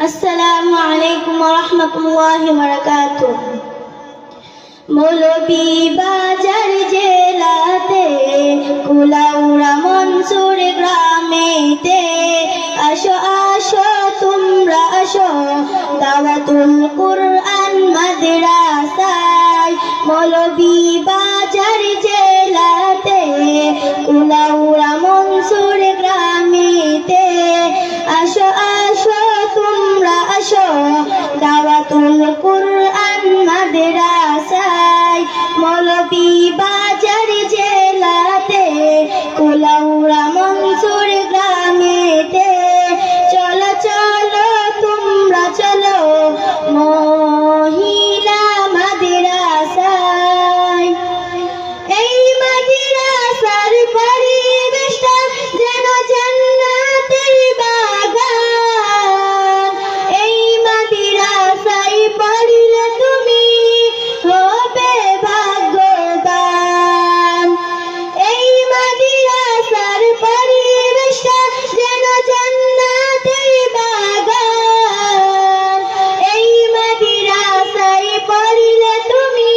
আসসালামু আলাইকুম ওয়া রাহমাতুল্লাহি ওয়া বারাকাতুহু। মৌলভীবাজার জেলাতে কুলাউড়া মনসুর গ্রামেতে আসো আসো তোমরা আসো দাওয়াতুল কুরআন মাদ্রাসায়। মৌলভীবাজার জেলাতে কুলাউড়া মনসুর গ্রামেতে আসো আসো তোমরা আসো দাওয়াতুল কুরআন মাদ্রাসায়। মৌলভীবাজার জেলাতে কুলাউড়া মনসুর গ্রামেতে চলো চলো তোমরা চলো মহিলা মাদ্রাসায়। এই মাদ্রাসার পরিবেশটা যেন জান্নাতের বাগান। এই মাদ্রাসায় পড়লে তুমি হবে ভাগ্যবান। এই মাদ্রাসার পরিবেশটা যেন জান্নাতের বাগান। এই মাদ্রাসায় পড়লে তুমি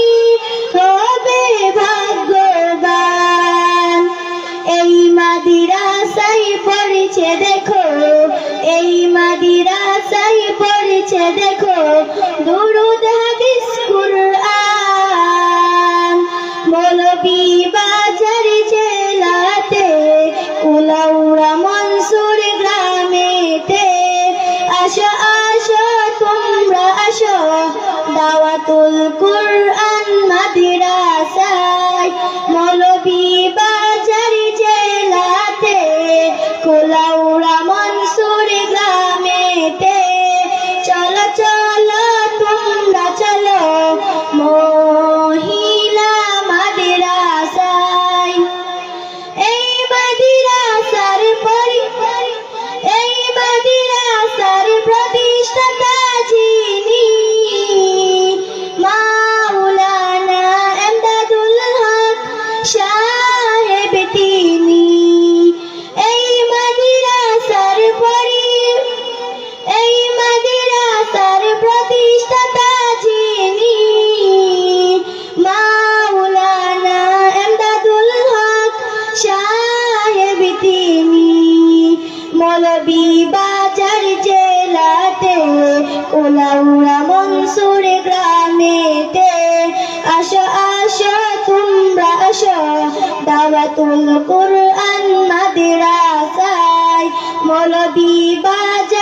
হবে ভাগ্যবান। এই মাদ্রাসায় পড়েছে দেখো, এই মাদ্রাসায় পড়েছে দেখো দুরূদ হাদিস কুরআন। মৌলভীবাজার জেলাতে কুলাউড়া মনসুর গ্রামেতে আসো আসো তোমরা আসো দাওয়াতুল কুরআন মাদ্রাসায়। মৌলভীবাজার জেলাতে কুলাউড়া মনসুর গ্রামেতে চলো চলো তোমরা চলো মহিলা মাদ্রাসায়। এই মাদ্রাসার প্রতিষ্ঠাতা যিনি মাওলানা এমদাদুল হক সাহেব তিনি। এই মাদ্রাসার প্রতিষ্ঠাতা যিনি মাওলানা এমদাদুল হক সাহেব তিনি। মৌলভীবাজার জেলাতে কুলাউড়া মনসুর গ্রামেতে আসো আসো তোমরা আসো দাওয়াতুল কুরআন মাদ্রাসায়। মৌলভীবাজার